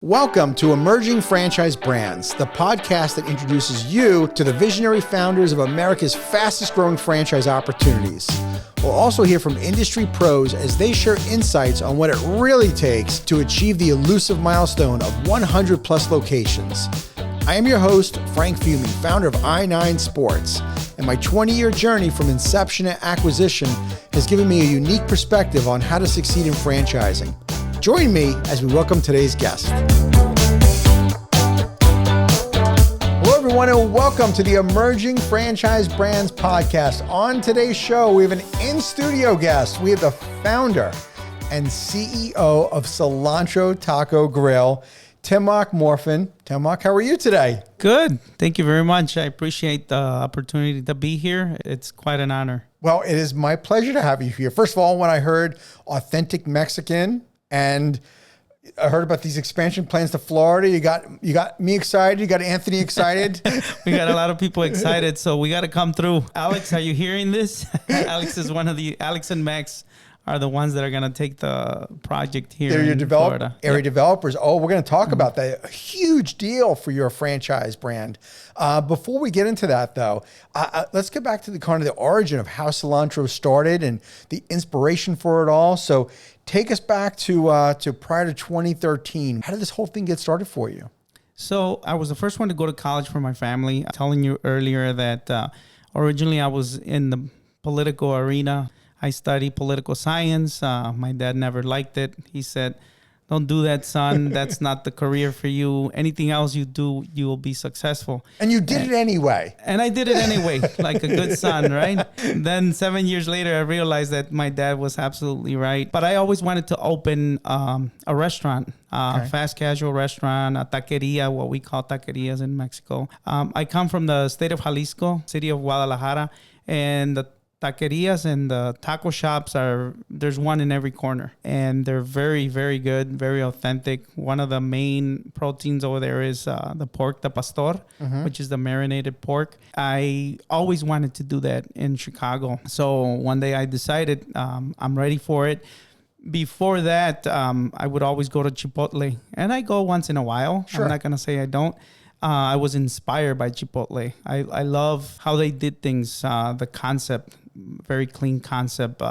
Welcome to Emerging Franchise Brands, the podcast that introduces you to the visionary founders of America's fastest growing franchise opportunities. We'll also hear from industry pros as they share insights on what it really takes to achieve the elusive milestone of 100 plus locations. I am your host, Frank Fiume, founder of I9 Sports, and my 20-year journey from inception to acquisition has given me a unique perspective on how to succeed in franchising. Join me as we welcome today's guest. Hello, everyone, and welcome to the Emerging Franchise Brands podcast. On today's show, we have an in-studio guest. We have the founder and CEO of Cilantro Taco Grill, Temoc Morfin. Temoc, how are you today? Good. Thank you very much. I appreciate the opportunity to be here. It's quite an honor. Well, it is my pleasure to have you here. First of all, when I heard authentic Mexican, and I heard about these expansion plans to Florida, you got me excited. You got Anthony excited. We got a lot of people excited, so we got to come through. Alex, are you hearing this? Alex and Max are the ones that are going to take the project here. They're your Florida. Area developers. Oh, we're going to talk about that. A huge deal for your franchise brand. Before we get into that, though, let's get back to the origin of how Cilantro started and the inspiration for it all. So take us back to prior to 2013. How did this whole thing get started for you? So I was the first one to go to college for my family. Telling you earlier that originally I was in the political arena. I studied political science. My dad never liked it. He said, "Don't do that, son. That's not the career for you. Anything else you do, you will be successful." And you did it anyway. And I did it anyway, like a good son, right? Then 7 years later, I realized that my dad was absolutely right. But I always wanted to open a restaurant, fast casual restaurant, a taqueria, what we call taquerias in Mexico. I come from the state of Jalisco, city of Guadalajara, and the taquerias and the taco shops there's one in every corner, and they're very, very good, very authentic. One of the main proteins over there is the pork, the pastor, which is the marinated pork. I always wanted to do that in Chicago. So one day I decided I'm ready for it. Before that, I would always go to Chipotle, and I go once in a while. Sure. I'm not going to say I don't. I was inspired by Chipotle. I love how they did things, the concept, very clean concept.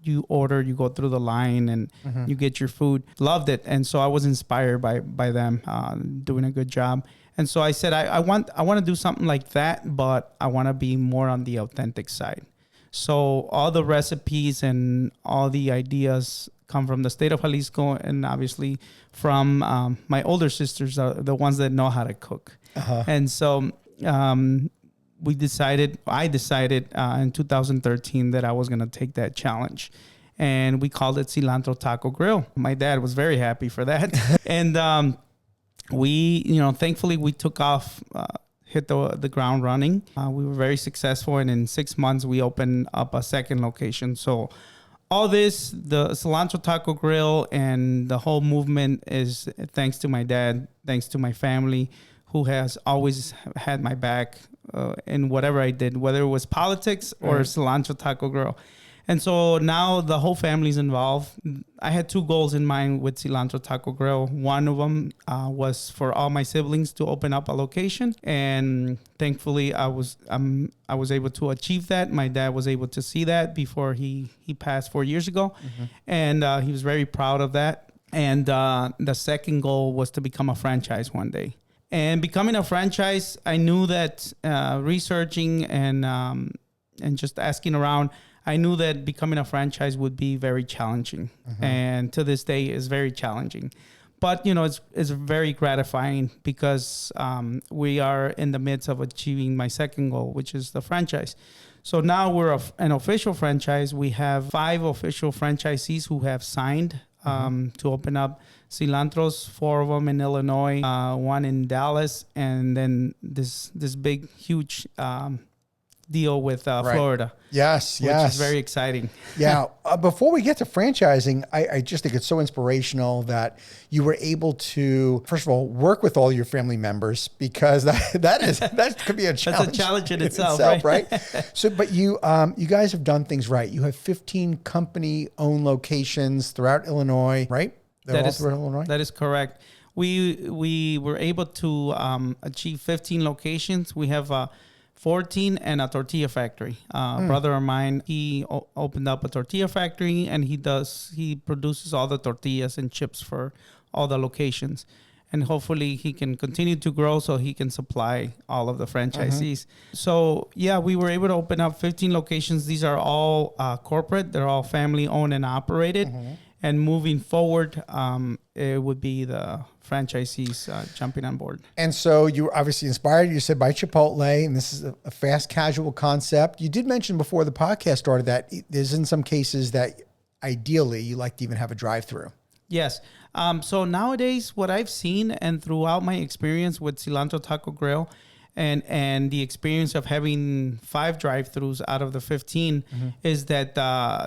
You order, you go through the line, and you get your food. Loved it. And so I was inspired by them doing a good job. And so I said, I want to do something like that, but I want to be more on the authentic side. So all the recipes and all the ideas come from the state of Jalisco, and obviously from my older sisters are the ones that know how to cook. And so I decided in 2013 that I was going to take that challenge, and we called it Cilantro Taco Grill. My dad was very happy for that. And thankfully we took off, hit the ground running. We were very successful, and in 6 months we opened up a second location. So all this, the Cilantro Taco Grill and the whole movement is thanks to my dad, thanks to my family, who has always had my back in whatever I did, whether it was politics or Cilantro Taco Grill. And so now the whole family's involved. I had two goals in mind with Cilantro Taco Grill. One of them was for all my siblings to open up a location, and thankfully I was able to achieve that. My dad was able to see that before he passed 4 years ago, and he was very proud of that. And the second goal was to become a franchise one day. And becoming a franchise, I knew that researching and just asking around, I knew that becoming a franchise would be very challenging, and to this day is very challenging. But it's very gratifying because we are in the midst of achieving my second goal, which is the franchise. So now we're an official franchise. We have 5 official franchisees who have signed to open up Cilantros, 4 of them in Illinois, 1 in Dallas, and then this big, huge deal with Florida. Yes. Which is very exciting. Yeah. Before we get to franchising, I just think it's so inspirational that you were able to, first of all, work with all your family members, because that could be a challenge. That's a challenge in itself, right? So, but you guys have done things right. You have 15 company-owned locations throughout Illinois, right? That is correct. we were able to achieve 15 locations. We have 14 and a tortilla factory. Brother of mine, he opened up a tortilla factory, and he produces all the tortillas and chips for all the locations. And hopefully he can continue to grow so he can supply all of the franchisees. So yeah, we were able to open up 15 locations. These are all corporate. They're all family owned and operated. And moving forward, it would be the franchisees jumping on board. And so you were obviously inspired, you said, by Chipotle, and this is a fast casual concept. You did mention before the podcast started that there's in some cases that ideally you like to even have a drive-through. Yes. So nowadays, what I've seen and throughout my experience with Cilantro Taco Grill and the experience of having 5 drive-thrus out of the 15 is that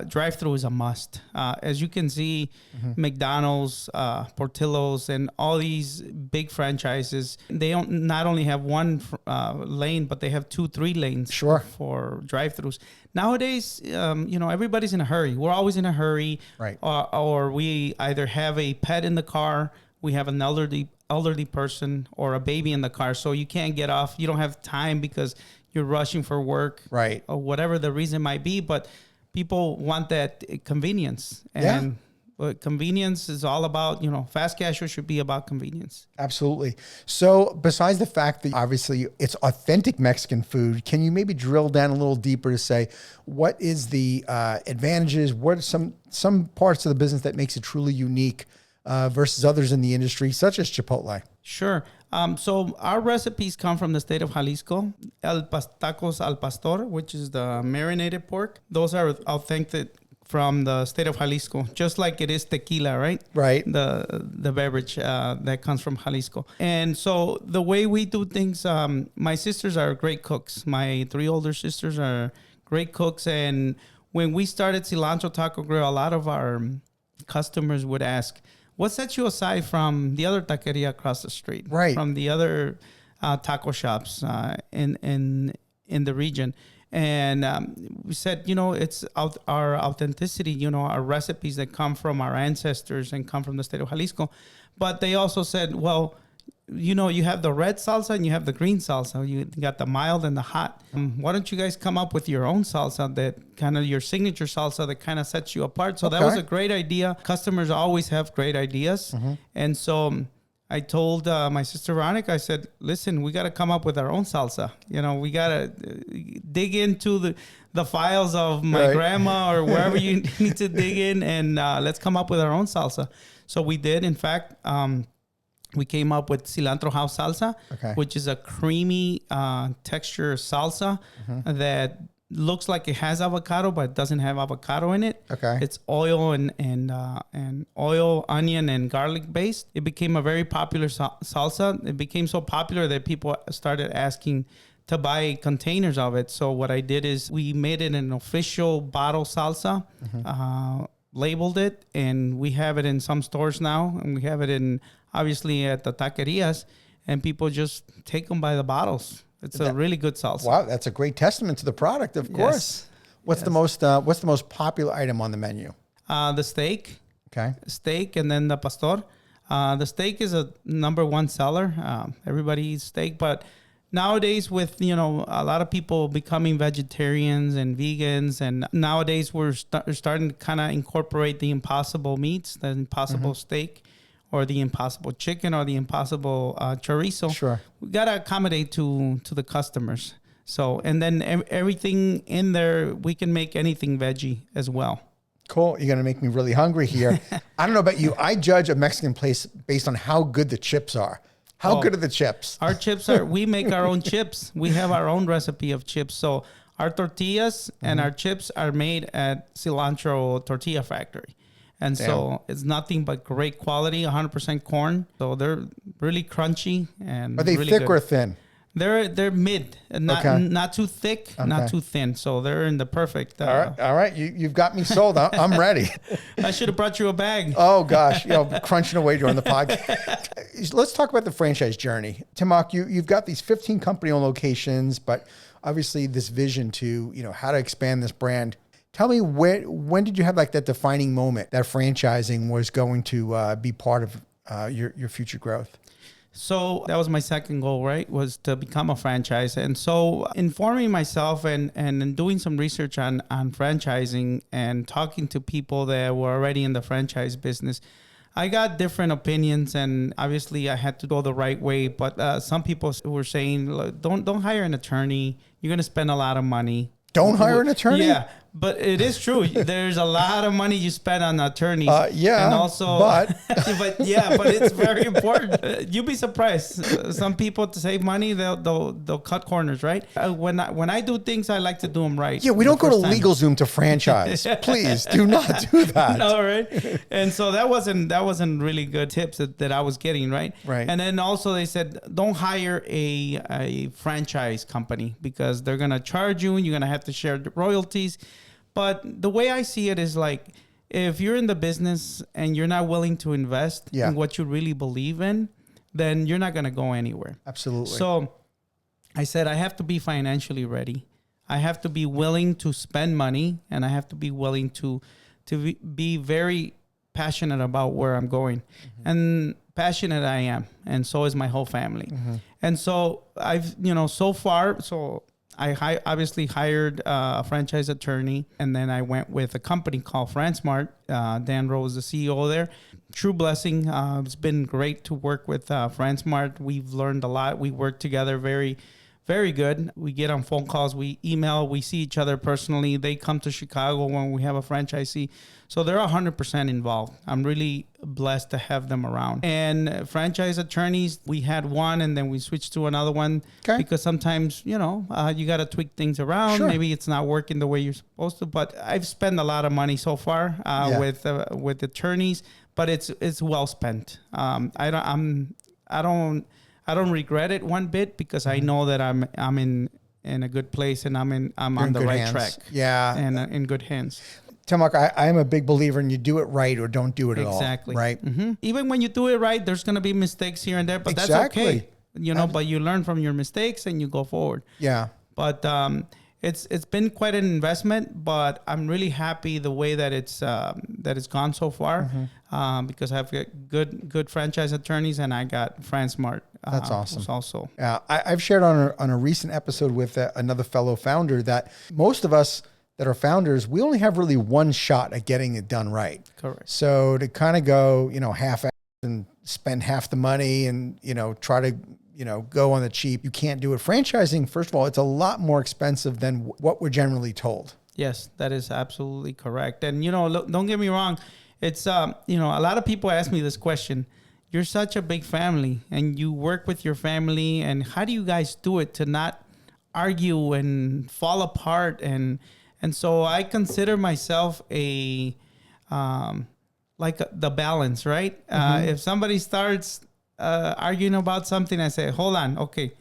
drive-thru is a must. As you can see, McDonald's, Portillo's, and all these big franchises, they don't not only have one lane, but they have 2-3 lanes for drive-thrus. Nowadays, everybody's in a hurry. We're always in a hurry, right? Or we either have a pet in the car, we have an elderly person, or a baby in the car, so you can't get off. You don't have time because you're rushing for work, right? Or whatever the reason might be. But people want that convenience, and but convenience is all about, fast casual should be about convenience. Absolutely. So besides the fact that obviously it's authentic Mexican food, can you maybe drill down a little deeper to say what is the advantages? What are some parts of the business that makes it truly unique versus others in the industry, such as Chipotle? Sure. So our recipes come from the state of Jalisco. Tacos al pastor, which is the marinated pork. Those are authentic from the state of Jalisco, just like it is tequila, right? Right. The beverage that comes from Jalisco. And so the way we do things, my sisters are great cooks. My 3 older sisters are great cooks. And when we started Cilantro Taco Grill, a lot of our customers would ask, what sets you aside from the other taqueria across the street? Right. From the other taco shops in the region? And we said, it's our authenticity, our recipes that come from our ancestors and come from the state of Jalisco. But they also said, well, you have the red salsa and you have the green salsa. You got the mild and the hot. Why don't you guys come up with your own salsa, that kind of your signature salsa that kind of sets you apart? So that was a great idea. Customers always have great ideas. And so I told my sister Veronica, I said, listen, we got to come up with our own salsa. We got to dig into the files of my grandma or wherever you need to dig in, and let's come up with our own salsa. So we did. In fact, we came up with Cilantro House Salsa, which is a creamy texture salsa that looks like it has avocado, but it doesn't have avocado in it. It's oil and oil, onion, and garlic based. It became a very popular salsa. It became so popular that people started asking to buy containers of it. So what I did is we made it an official bottle salsa, labeled it, and we have it in some stores now, and we have it in obviously at the taquerias, and people just take them by the bottles. It's a really good salsa. Wow, that's a great testament to the product, of course. What's the most popular item on the menu? The steak. Steak, and then the pastor. The steak is a number 1 seller. Everybody eats steak, but nowadays with a lot of people becoming vegetarians and vegans, and nowadays we're starting to kind of incorporate the impossible meats, the impossible steak, or the impossible chicken, or the impossible chorizo. Sure. We got to accommodate to the customers. So, and then everything in there, we can make anything veggie as well. Cool. You're going to make me really hungry here. I don't know about you. I judge a Mexican place based on how good the chips are. How good are the chips? Our chips we make our own chips. We have our own recipe of chips. So our tortillas and our chips are made at Cilantro Tortilla Factory. And so it's nothing but great quality, 100% corn. So they're really crunchy and are they really thick good. or thin? They're mid, not too thick, not too thin. So they're in the perfect. All right. You've got me sold. I'm ready. I should have brought you a bag. Oh gosh, crunching away during the podcast. Let's talk about the franchise journey, Temoc. You've got these 15 company-owned locations, but obviously this vision to how to expand this brand. Tell me when did you have like that defining moment that franchising was going to be part of your future growth? So that was my second goal, right? Was to become a franchise. And so informing myself and doing some research on franchising and talking to people that were already in the franchise business, I got different opinions, and obviously I had to go the right way. But some people were saying, "Look, don't hire an attorney. You're going to spend a lot of money. Don't hire an attorney?" Yeah, but it is true. There's a lot of money you spend on attorneys. Yeah, and also, but but it's very important. You'd be surprised. Some people, to save money, they'll cut corners, right? When I do things, I like to do them right. Yeah, we don't go to LegalZoom to franchise. Please do not do that. All right. And so that wasn't really good tips that I was getting, right? Right. And then also they said, don't hire a franchise company because they're gonna charge you and you're gonna have to share the royalties. But the way I see it is like, if you're in the business and you're not willing to invest in what you really believe in, then you're not going to go anywhere. Absolutely. So I said, I have to be financially ready. I have to be willing to spend money, and I have to be willing to be very passionate about where I'm going. Mm-hmm. And passionate I am. And so is my whole family. Mm-hmm. And so I've, I obviously hired a franchise attorney, and then I went with a company called FranSmart. Dan Rose, the CEO there. True blessing. It's been great to work with FranSmart. We've learned a lot. We work together very, very good. We get on phone calls. We email. We see each other personally. They come to Chicago when we have a franchisee. So they're 100% involved. I'm really blessed to have them around. And franchise attorneys, we had one and then we switched to another one because sometimes, you got to tweak things around. Sure. Maybe it's not working the way you're supposed to. But I've spent a lot of money so far with attorneys, but it's well spent. I don't regret it one bit because I know that I'm in a good place and I'm on the right track. Yeah. And in good hands. Temoc, I am a big believer in you do it right or don't do it at all. Exactly. Right? Mm-hmm. Even when you do it right, there's going to be mistakes here and there, but that's okay. But you learn from your mistakes and you go forward. Yeah. But it's been quite an investment, but I'm really happy the way that it's gone so far, because I've got good franchise attorneys and I got FranSmart. That's awesome. Also, I've shared on a recent episode with another fellow founder that most of us that are founders, we only have really one shot at getting it done right. Correct. So to kind of go, half and spend half the money and, try to, go on the cheap, you can't do it. Franchising, first of all, it's a lot more expensive than what we're generally told. Yes, that is absolutely correct. And, don't get me wrong. It's, a lot of people ask me this question. You're such a big family and you work with your family, and how do you guys do it to not argue and fall apart? And so I consider myself the balance, right? If somebody starts arguing about something, I say, hold on, okay,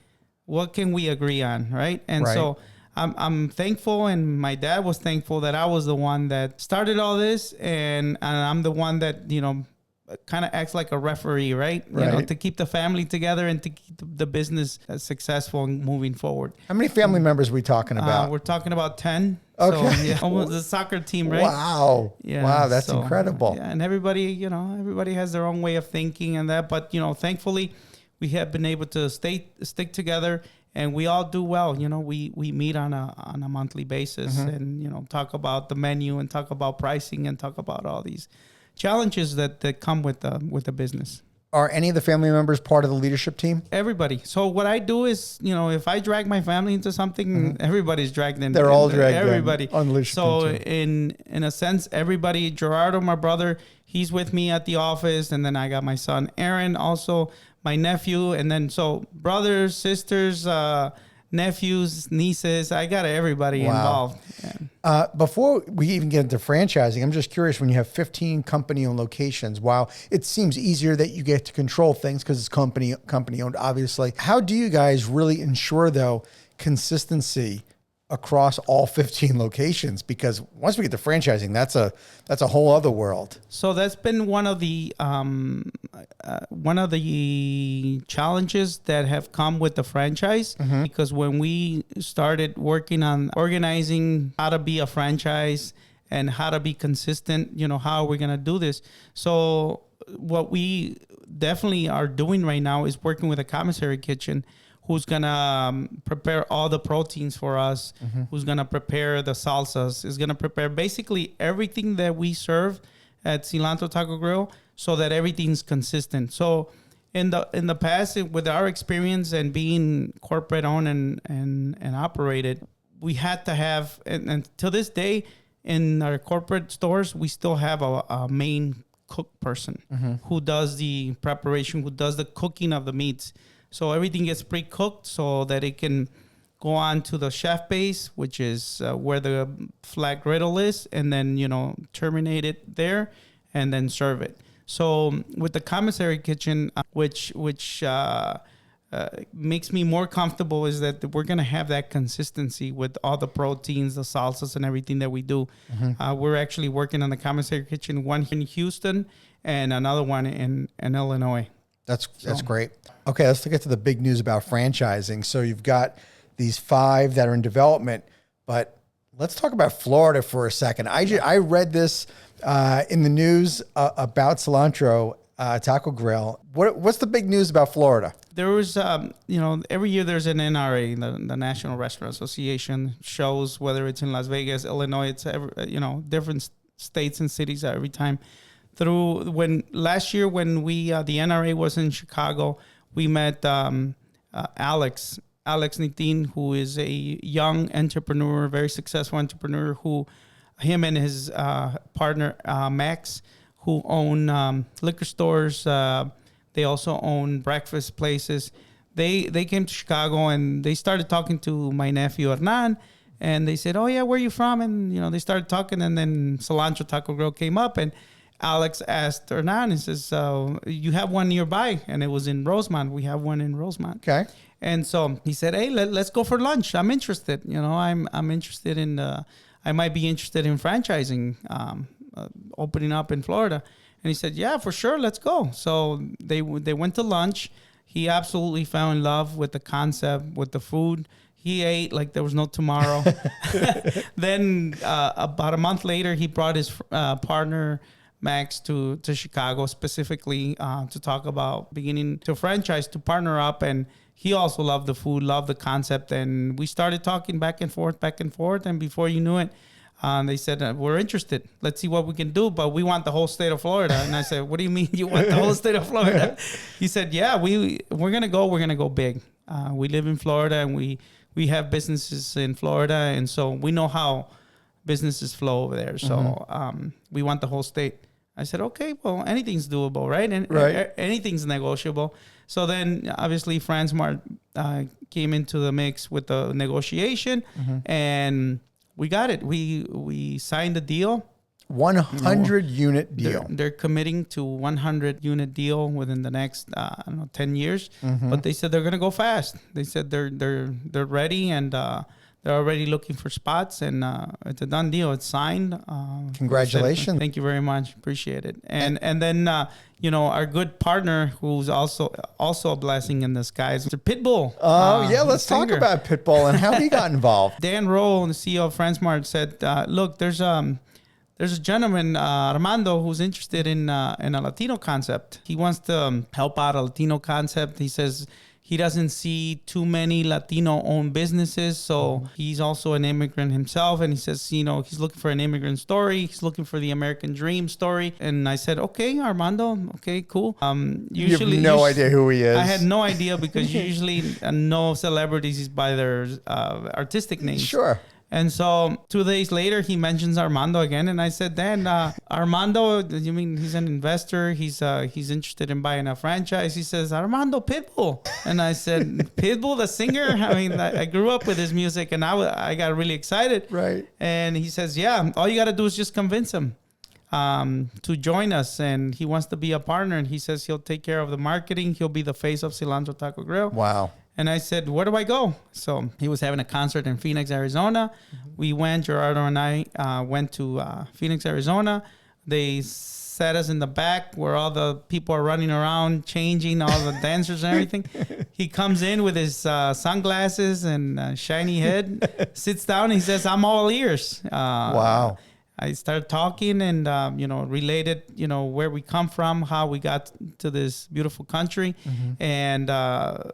what can we agree on, right? And so I'm thankful, and my dad was thankful that I was the one that started all this, and I'm the one that, kind of acts like a referee, right? To keep the family together and to keep the business successful and moving forward. How many family members are we talking about? We're talking about 10. Okay. So, almost the soccer team, right? Wow. Yeah. Wow, that's incredible. Yeah, and everybody has their own way of thinking and that, but thankfully we have been able to stick together, and we all do well. We meet on a monthly basis and talk about the menu and talk about pricing and talk about all these challenges that come with the business. Are any of the family members part of the leadership team? Everybody. So what I do is, if I drag my family into something, everybody's dragged in. They're all dragged everybody. On the leadership team. So in a sense, everybody, Gerardo, my brother, he's with me at the office. And then I got my son, Aaron, also my nephew. And then so brothers, sisters, nephews, nieces, I got everybody involved. Yeah. Before we even get into franchising, I'm just curious, when you have 15 company-owned locations, while it seems easier that you get to control things because it's company-owned, obviously, how do you guys really ensure, though, consistency across all 15 locations? Because once we get to franchising, that's a whole other world. So that's been one of the challenges that have come with the franchise, because when we started working on organizing how to be a franchise and how to be consistent, how are we going to do this? So definitely are doing right now is working with a commissary kitchen who's going to prepare all the proteins for us, who's going to prepare the salsas, is going to prepare basically everything that we serve at Cilantro Taco Grill so that everything's consistent. So in the past, with our experience and being corporate owned and operated, we had to have, and to this day, in our corporate stores, we still have a main cook person who does the preparation, who does the cooking of the meats. So everything gets pre-cooked so that it can go on to the chef base, which is where the flat griddle is, and then, terminate it there and then serve it. So with the commissary kitchen, which makes me more comfortable, is that we're going to have that consistency with all the proteins, the salsas, and everything that we do. We're actually working on the commissary kitchen, one in Houston and another one in Illinois. That's great. Okay, let's get to the big news about franchising. So you've got these 5 that are in development, but let's talk about Florida for a second. I read this in the news about Cilantro Taco Grill. What's the big news about Florida? There was, every year there's an NRA, the National Restaurant Association, shows whether it's in Las Vegas, Illinois, it's different states and cities every time. Last year when the NRA was in Chicago, we met Alex Nitin, who is a young entrepreneur, very successful entrepreneur, him and his partner Max, who own liquor stores. They also own breakfast places. They came to Chicago and they started talking to my nephew Hernan, and they said, "Oh yeah, where are you from?" And they started talking, and then Cilantro Taco Grill came up, and Alex asked Hernan, he says, "You have one nearby?" And it was in Rosemont. We have one in Rosemont. Okay. And so he said, "Hey, let's go for lunch. I'm interested. I'm interested in I might be interested in franchising, opening up in Florida." And he said, "Yeah, for sure. Let's go." So they went to lunch. He absolutely fell in love with the concept, with the food. He ate like there was no tomorrow. Then about a month later, he brought his partner Max to Chicago specifically to talk about beginning to franchise, to partner up. And he also loved the food, loved the concept. And we started talking back and forth. And before you knew it, they said, "We're interested. Let's see what we can do, but we want the whole state of Florida." And I said, "What do you mean you want the whole state of Florida?" He said, "Yeah, we're going to go big. We live in Florida, and we have businesses in Florida. And so we know how businesses flow over there. So we want the whole state." I said, "Okay, well, anything's doable, right? And anything's negotiable." So then obviously FranSmart came into the mix with the negotiation, and we got it. We signed the deal. 100 unit deal. They're committing to 100 unit deal within the next 10 years. But they said they're going to go fast. They said they're ready, and they're already looking for spots, and it's a done deal. It's signed. Congratulations. Thank you very much. Appreciate it. And then our good partner, who's also a blessing in disguise, Mr. Pitbull. Oh, yeah. Let's talk about Pitbull and how he got involved. Dan Rowe, the CEO of FranSmart, said, "Look, there's a gentleman, Armando, who's interested in a Latino concept. He wants to help out a Latino concept." He says he doesn't see too many Latino-owned businesses, so he's also an immigrant himself. And he says, he's looking for an immigrant story. He's looking for the American dream story. And I said, "Okay, Armando. Okay, cool." You have no idea who he is. I had no idea, because usually know celebrities by their artistic names. Sure. And so 2 days later, he mentions Armando again. And I said, "Dan, Armando, you mean he's an investor? He's interested in buying a franchise?" He says, "Armando Pitbull." And I said, "Pitbull, the singer?" I mean, I grew up with his music, and I got really excited. Right. And he says, "Yeah, all you got to do is just convince him to join us. And he wants to be a partner. And he says he'll take care of the marketing. He'll be the face of Cilantro Taco Grill." Wow. And I said, "Where do I go?" So he was having a concert in Phoenix, Arizona. We went, Gerardo and I went to Phoenix, Arizona. They sat us in the back where all the people are running around, changing, all the dancers and everything. He comes in with his sunglasses and shiny head, sits down, and he says, "I'm all ears." Wow. I started talking and, related, where we come from, how we got to this beautiful country, and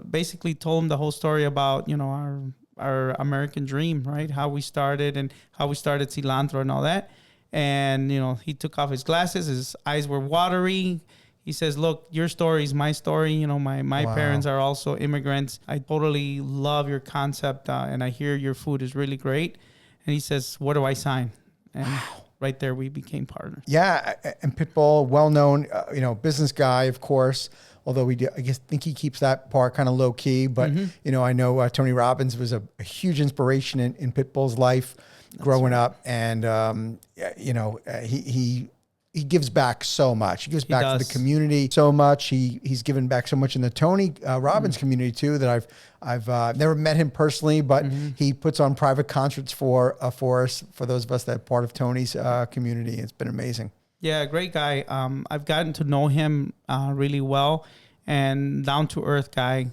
basically told him the whole story about, our American dream, right? How we started and how we started Cilantro and all that. And, he took off his glasses. His eyes were watery. He says, look, your story is my story. My parents are also immigrants. I totally love your concept, and I hear your food is really great. And he says, where do I sign? And right there, we became partners. Yeah, and Pitbull, well-known, business guy, of course. Although think he keeps that part kind of low key. But I know Tony Robbins was a huge inspiration in Pitbull's life growing up, and he gives back so much. He gives back to the community so much. He's given back so much in the Tony Robbins community too. That I've never met him personally, but he puts on private concerts for us, for those of us that are part of Tony's community. It's been amazing. Yeah, great guy. I've gotten to know him really well, and down to earth guy.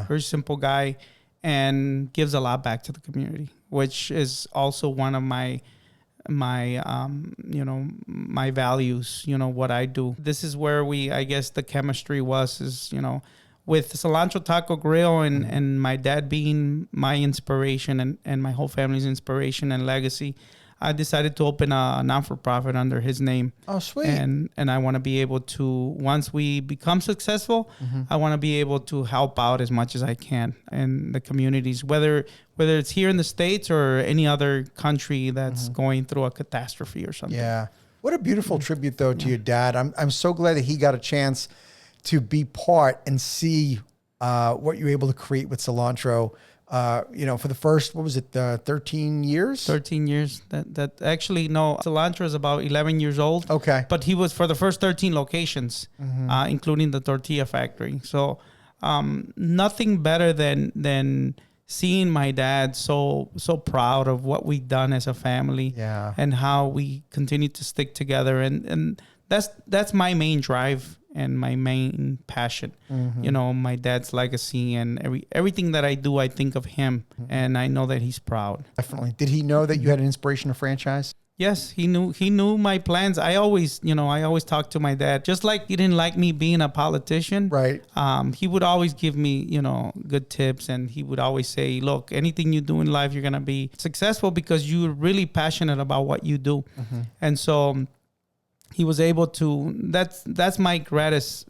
Very simple guy, and gives a lot back to the community, which is also one of my values, what I do. This is where the chemistry is, with Cilantro Taco Grill and my dad being my inspiration and my whole family's inspiration and legacy. I decided to open a non-for-profit under his name. Oh, sweet. And I want to be able to, once we become successful, I want to be able to help out as much as I can in the communities, whether it's here in the States or any other country that's going through a catastrophe or something. Yeah. What a beautiful tribute, though, to your dad. I'm so glad that he got a chance to be part and see what you were able to create with Cilantro. For the first, 13 years? 13 years. That actually, no, Cilantro is about 11 years old. Okay. But he was for the first 13 locations, including the tortilla factory. So nothing better than seeing my dad so proud of what we've done as a family, and how we continue to stick together. And that's my main drive and my main passion. My dad's legacy, and everything that I do, I think of him, and I know that he's proud. Definitely. Did he know that you had an inspiration to franchise? Yes, he knew my plans. I always talk to my dad, just like he didn't like me being a politician. Right. He would always give me, good tips, and he would always say, look, anything you do in life, you're going to be successful because you're really passionate about what you do. And so he was able to, that's my greatest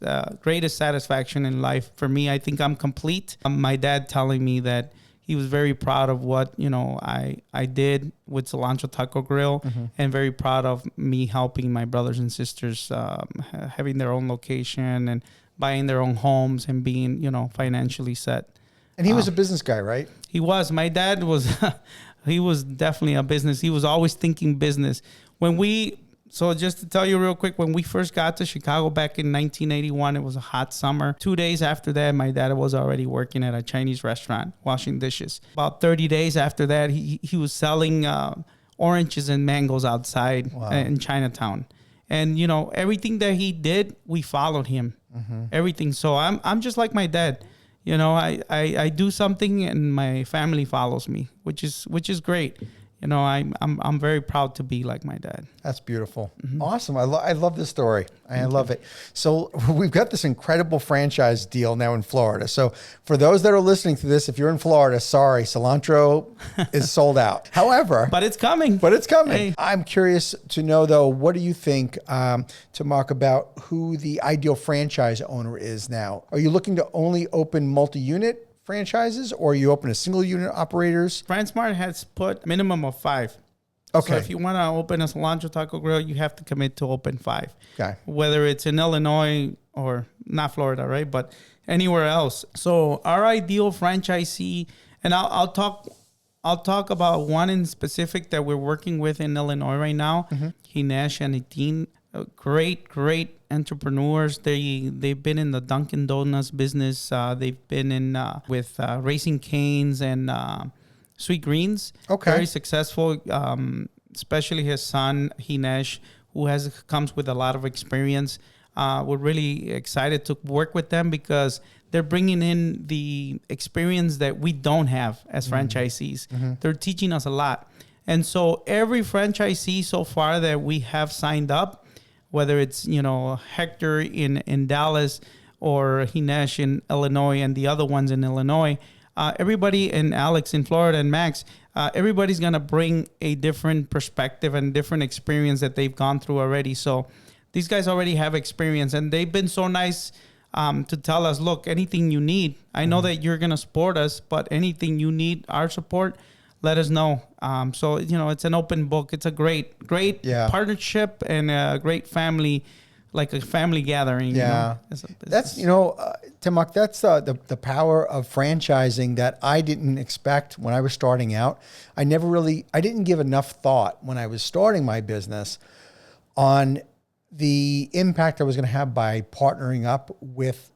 satisfaction in life. For me, I think I'm complete. My dad telling me that he was very proud of what, I did with Cilantro Taco Grill, and very proud of me helping my brothers and sisters having their own location and buying their own homes and being, financially set. And he was a business guy, right? He was. My dad was, he was definitely a business. He was always thinking business. So just to tell you real quick, when we first got to Chicago back in 1981, it was a hot summer. 2 days after that, my dad was already working at a Chinese restaurant, washing dishes. About 30 days after that, he was selling oranges and mangoes outside in Chinatown. And, everything that he did, we followed him. Everything. So I'm just like my dad. I do something and my family follows me, which is great. I'm very proud to be like my dad. That's beautiful. Awesome. I love this story. I love it. So we've got this incredible franchise deal now in Florida. So for those that are listening to this, if you're in Florida, sorry, Cilantro is sold out. However, but it's coming. Hey. I'm curious to know, though, what do you think, Temoc, about who the ideal franchise owner is now? Are you looking to only open multi-unit franchises, or you open a single unit operators? FranSmart has put minimum of 5. Okay. So if you want to open a Cilantro Taco Grill, you have to commit to open 5. Okay. Whether it's in Illinois or not Florida, right? But anywhere else. So our ideal franchisee, and I'll talk about one in specific that we're working with in Illinois right now. Hinesh and Itin, great entrepreneurs. They've been in the Dunkin' Donuts business. They've been in with Raising Cane's and Sweet Greens. Okay. Very successful. Especially his son Hinesh, who comes with a lot of experience. We're really excited to work with them because they're bringing in the experience that we don't have as franchisees. They're teaching us a lot. And so every franchisee so far that we have signed up, whether it's, Hector in Dallas or Hinesh in Illinois and the other ones in Illinois, everybody, and Alex in Florida and Max, everybody's going to bring a different perspective and different experience that they've gone through already. So these guys already have experience, and they've been so nice to tell us, look, anything you need, I know that you're going to support us, but anything you need our support, let us know. So, it's an open book. It's a great partnership and a great family, like a family gathering. Yeah. That's, Temoc, that's the power of franchising that I didn't expect when I was starting out. I didn't give enough thought when I was starting my business on the impact I was going to have by partnering up with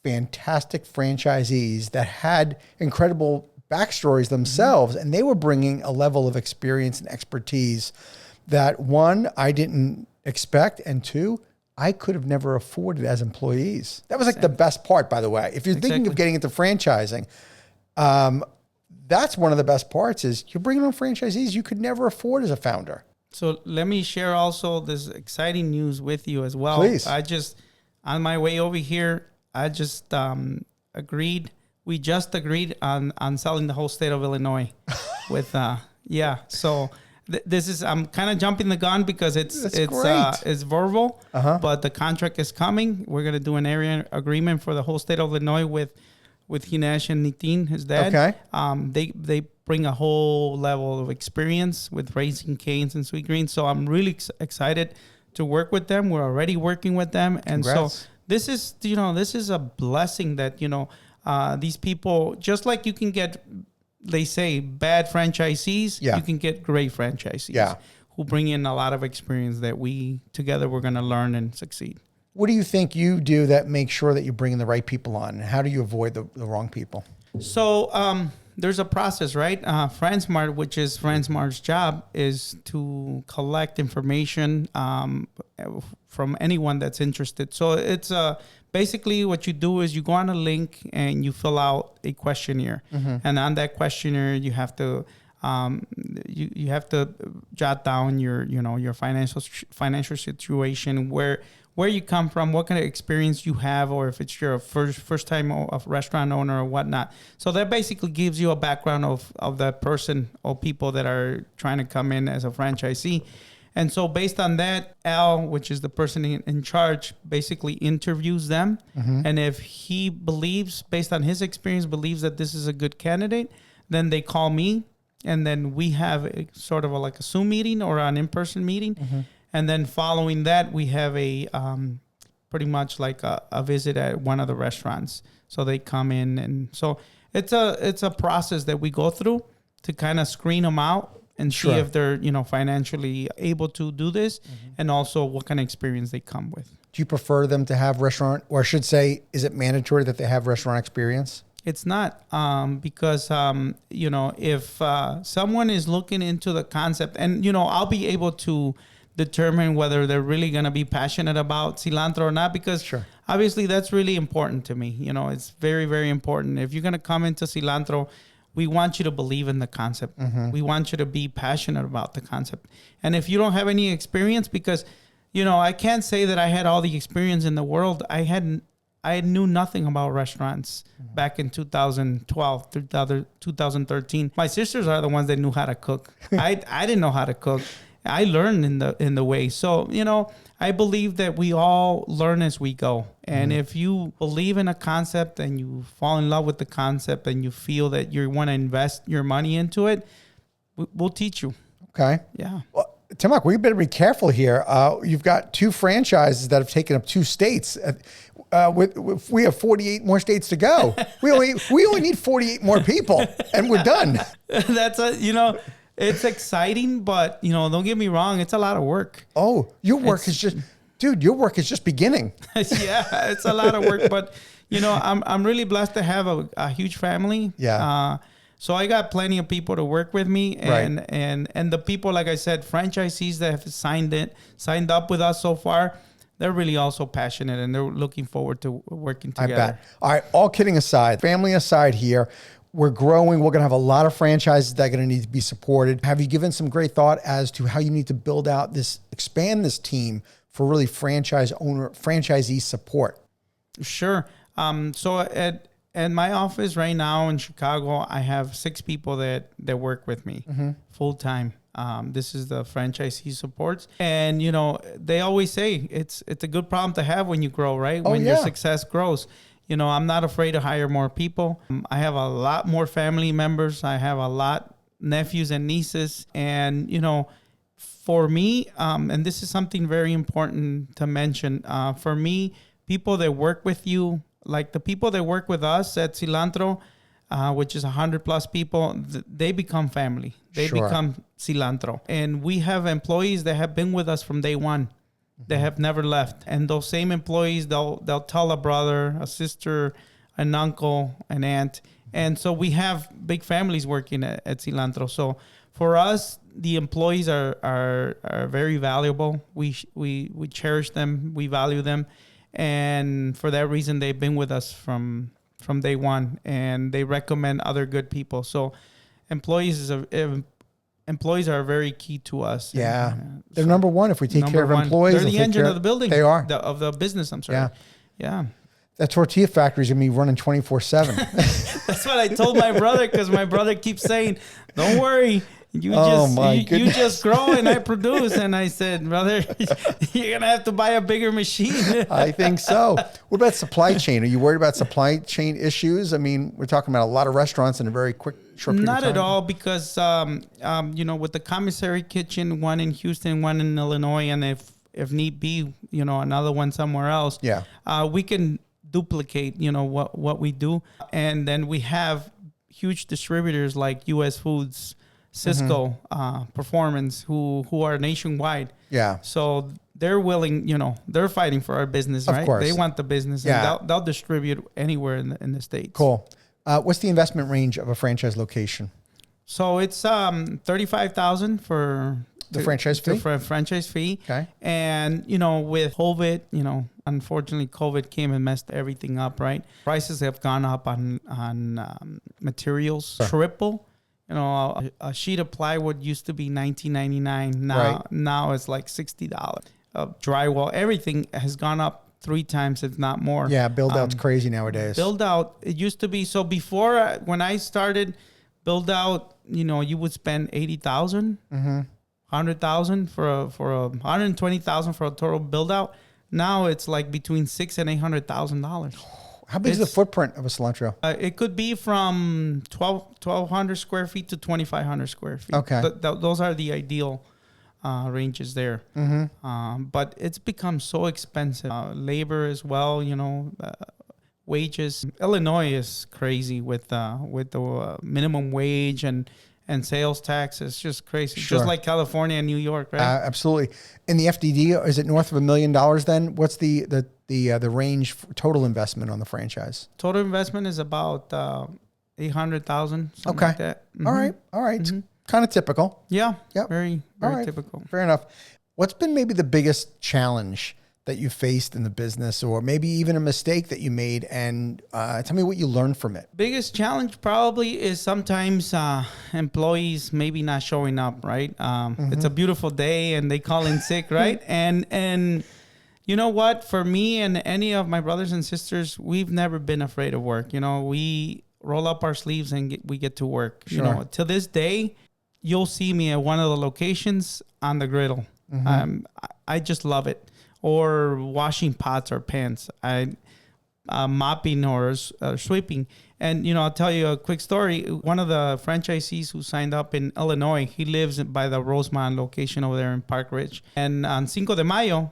fantastic franchisees that had incredible backstories themselves, and they were bringing a level of experience and expertise that, one, I didn't expect, and two, I could have never afforded as employees. That was like the best part, by the way. If you're thinking of getting into franchising, that's one of the best parts is you're bringing on franchisees you could never afford as a founder. So let me share also this exciting news with you as well. Please. On my way over here, I just agreed. We just agreed on selling the whole state of Illinois with, So this is, I'm kind of jumping the gun because it's verbal, but the contract is coming. We're going to do an area agreement for the whole state of Illinois with Hinesh and Nitin, his dad. Okay. They bring a whole level of experience with raising canes and sweet greens. So I'm really excited to work with them. We're already working with them. And Congrats. So this is a blessing that, these people, just like you can get, they say, bad franchisees, you can get great franchisees who bring in a lot of experience that we're going to learn and succeed. What do you think you do that makes sure that you're bringing the right people on? How do you avoid the wrong people? So there's a process, right? FranSmart, which is FranSmart's job, is to collect information from anyone that's interested. So it's basically what you do is you go on a link and you fill out a questionnaire. And on that questionnaire, you have to you have to jot down your financial situation, where you come from, what kind of experience you have, or if it's your first time of restaurant owner or whatnot. So that basically gives you a background of that person or people that are trying to come in as a franchisee. And so based on that, Al, which is the person in charge, basically interviews them. And if he believes, based on his experience, believes that this is a good candidate, then they call me. And then we have a sort of like a Zoom meeting or an in-person meeting. And then following that, we have a pretty much like a visit at one of the restaurants. So they come in. And so it's a process that we go through to kind of screen them out and see if they're, financially able to do this, and also what kind of experience they come with. Do you prefer them to have restaurant, or I should say, is it mandatory that they have restaurant experience? It's not, because, if someone is looking into the concept, and, I'll be able to determine whether they're really going to be passionate about cilantro or not, because obviously that's really important to me. It's very, very important. If you're going to come into cilantro, we want you to believe in the concept. We want you to be passionate about the concept. And if you don't have any experience, because, I can't say that I had all the experience in the world. I knew nothing about restaurants back in 2012, 2013. My sisters are the ones that knew how to cook. I didn't know how to cook. I learned in the way. So, I believe that we all learn as we go. And if you believe in a concept and you fall in love with the concept and you feel that you want to invest your money into it, we'll teach you. Okay. Yeah. Well, Temoc, we better be careful here. You've got 2 franchises that have taken up 2 states. We have 48 more states to go. We only need 48 more people, and we're done. That's it's exciting, but don't get me wrong, it's a lot of work. Oh, your work is just beginning. Yeah, it's a lot of work, but I'm really blessed to have a huge family. Yeah. So I got plenty of people to work with me, and the people, like I said, franchisees that have signed up with us so far, they're really also passionate, and they're looking forward to working together. I bet. All right, all kidding aside, family aside here, we're growing. We're going to have a lot of franchises that are going to need to be supported. Have you given some great thought as to how you need to build out expand this team for really franchisee support? Sure. So at my office right now in Chicago, I have 6 people that work with me full time. This is the franchisee supports. And, they always say it's a good problem to have when you grow, right? When your success grows. I'm not afraid to hire more people. I have a lot more family members. I have a lot nephews and nieces. And, for me, and this is something very important to mention, for me, people that work with you, like the people that work with us at Cilantro, which is 100 plus people, they become family. They become Cilantro. And we have employees that have been with us from day one. They have never left. And those same employees, they'll tell a brother, a sister, an uncle, an aunt. And so we have big families working at Cilantro. So for us, the employees are very valuable. We cherish them. We value them. And for that reason, they've been with us from day one, and they recommend other good people. So employees are very key to us. Yeah. They're number one. If we take care of employees, they're the engine of the building. They are. Of the business, I'm sorry. Yeah. That tortilla factory is going to be running 24/7. That's what I told my brother, because my brother keeps saying, don't worry. You just grow and I produce. And I said, brother, you're going to have to buy a bigger machine. I think so. What about supply chain? Are you worried about supply chain issues? I mean, we're talking about a lot of restaurants in a very short period of time. Not at all, because, with the commissary kitchen, one in Houston, one in Illinois, and if need be, another one somewhere else. Yeah. We can duplicate, what we do. And then we have huge distributors like US Foods, Cisco, Performance, who are nationwide. Yeah. So they're willing, they're fighting for our business, right? Of course. They want the business. Yeah. And they'll distribute anywhere in the States. Cool. What's the investment range of a franchise location? So it's $35,000 for the franchise fee. For a franchise fee. Okay. And with COVID, unfortunately, COVID came and messed everything up. Right. Prices have gone up on materials, triple. A sheet of plywood used to be $19.99. Now it's like $60. Drywall, everything has gone up 3 times, if not more. Yeah, build out's crazy nowadays. Build out, it used to be, so before when I started build out, you would spend $80,000, $100,000 for a $120,000 for a total build out. Now it's like between $600,000 and $800,000. How big is the footprint of a Cilantro? It could be from 1,200 square feet to 2,500 square feet. Okay. Those are the ideal ranges there. But it's become so expensive. Labor as well, wages. Illinois is crazy with the minimum wage and sales tax. It's just crazy. Sure. Just like California and New York, right? Absolutely. And the FDD, is it north of $1 million then? What's the range for total investment on the franchise? Total investment is about $800,000, something like that. All right. Kind of typical. Yeah. Yep. Very typical. Fair enough. What's been maybe the biggest challenge that you faced in the business, or maybe even a mistake that you made, and tell me what you learned from it? Biggest challenge probably is sometimes employees maybe not showing up, right? It's a beautiful day and they call in sick, right? And you know what? For me and any of my brothers and sisters, we've never been afraid of work. We roll up our sleeves and we get to work. Sure. To this day, you'll see me at one of the locations on the griddle. I just love it. Or washing pots or pans, mopping or sweeping. And, I'll tell you a quick story. One of the franchisees who signed up in Illinois, he lives by the Rosemont location over there in Park Ridge. And on Cinco de Mayo,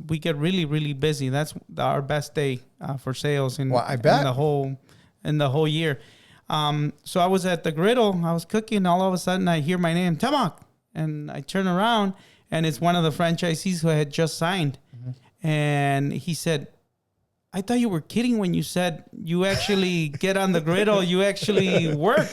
we get really, really busy. That's our best day for sales in the whole year. So I was at the griddle, I was cooking, all of a sudden I hear my name, Temoc. And I turn around, and it's one of the franchisees who had just signed. And he said, I thought you were kidding when you said you actually get on the griddle, you actually work.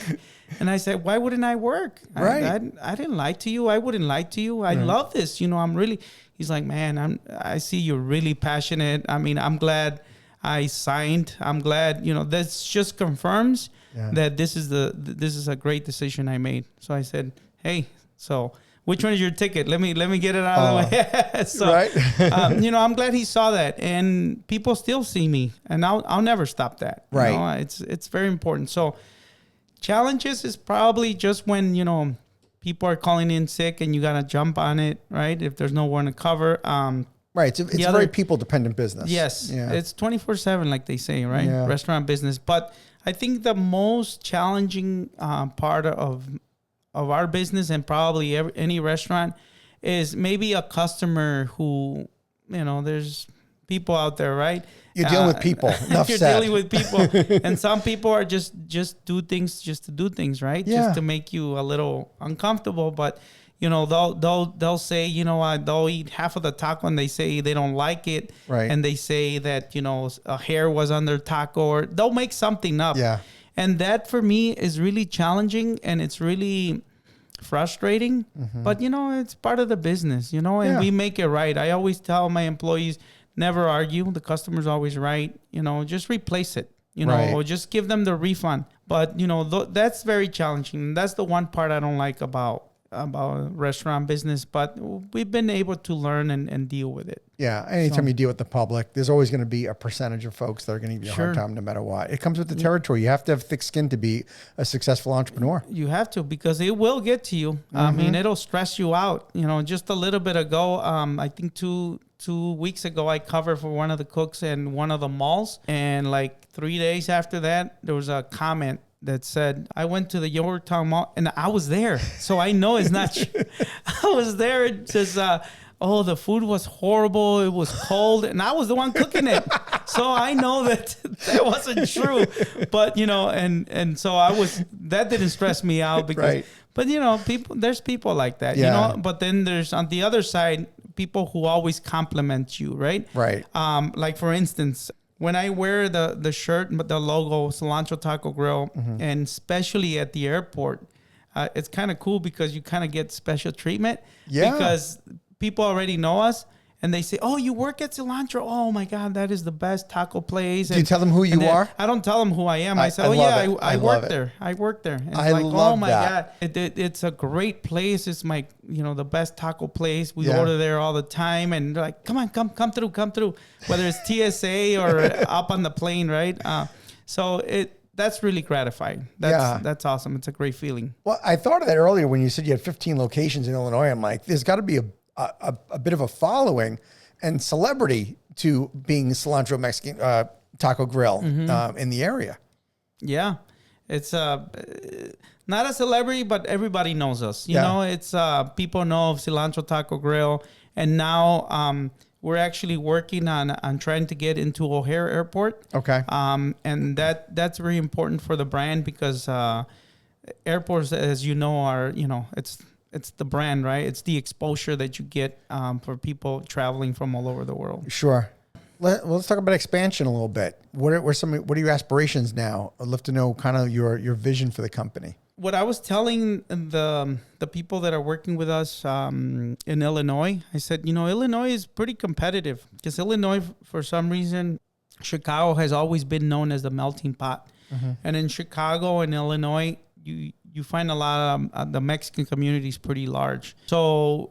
And I said, why wouldn't I work? Right. I didn't lie to you. I wouldn't lie to you. I love this. I'm really, he's like, man, I see you're really passionate. I mean, I'm glad I signed. I'm glad, this just confirms that this is a great decision I made. So I said, hey, so which one is your ticket? Let me get it out of the way. So, right. I'm glad he saw that, and people still see me, and I'll never stop that. Right. It's very important. So challenges is probably just when, people are calling in sick and you got to jump on it, right? If there's no one to cover. Right. It's a very people-dependent business. Yes. Yeah. It's 24/7, like they say, right? Yeah. Restaurant business. But I think the most challenging part of our business, and probably any restaurant, is maybe a customer who, there's people out there, right? You're dealing with people. Enough you're said. dealing with people. And some people are just do things just to do things, right? Yeah. Just to make you a little uncomfortable. But, they'll say, they'll eat half of the taco and they say they don't like it. Right. And they say that, a hair was on their taco, or they'll make something up. Yeah. And that for me is really challenging, and it's really frustrating. But, it's part of the business, and we make it right. I always tell my employees, never argue. The customer's always right. Just replace it, Right. or just give them the refund. But, that's very challenging. That's the one part I don't like about restaurant business, but we've been able to learn and deal with it. Yeah. Anytime you deal with the public, there's always going to be a percentage of folks that are going to give you a hard time no matter what. It comes with the territory. You have to have thick skin to be a successful entrepreneur. You have to, because it will get to you. I mean, it'll stress you out. Just a little bit ago, I think two weeks ago, I covered for one of the cooks in one of the malls. And like 3 days after that, there was a comment that said, I went to the Yorktown Mall, and I was there. So I know it's not true. I was there. It says, the food was horrible. It was cold. And I was the one cooking it. So I know that wasn't true. But, and so that didn't stress me out because, Right. But, there's people like that, but then there's on the other side, people who always compliment you, right? Right. Like for instance, when I wear the shirt, the logo, Cilantro Taco Grill, and especially at the airport, it's kind of cool because you kind of get special treatment. Yeah. Because people already know us. And they say, oh, you work at Cilantro? Oh, my God, that is the best taco place. Do you tell them who you are? I don't tell them who I am. I say, I work there. I work there. And I it's like, love oh, my that. God. It's a great place. It's my, the best taco place. We Yeah. order there all the time. And they're like, come on, come through. Whether it's TSA or up on the plane, right? So that's really gratifying. That's awesome. It's a great feeling. Well, I thought of that earlier when you said you had 15 locations in Illinois. I'm like, there's got to be a bit of a following and celebrity to being Cilantro Mexican Taco Grill in the area. Yeah, it's not a celebrity, but everybody knows us. You know, it's people know of Cilantro Taco Grill, and now we're actually working on trying to get into O'Hare Airport. Okay, and that's very important for the brand because airports, as you know, are it's the brand, right? It's the exposure that you get for people traveling from all over the world. Sure. Let's talk about expansion a little bit. What are your aspirations now? I'd love to know kind of your vision for the company. What I was telling the people that are working with us in Illinois, I said, Illinois is pretty competitive because Illinois, for some reason, Chicago has always been known as the melting pot. And in Chicago and Illinois, you find a lot of the Mexican community is pretty large. So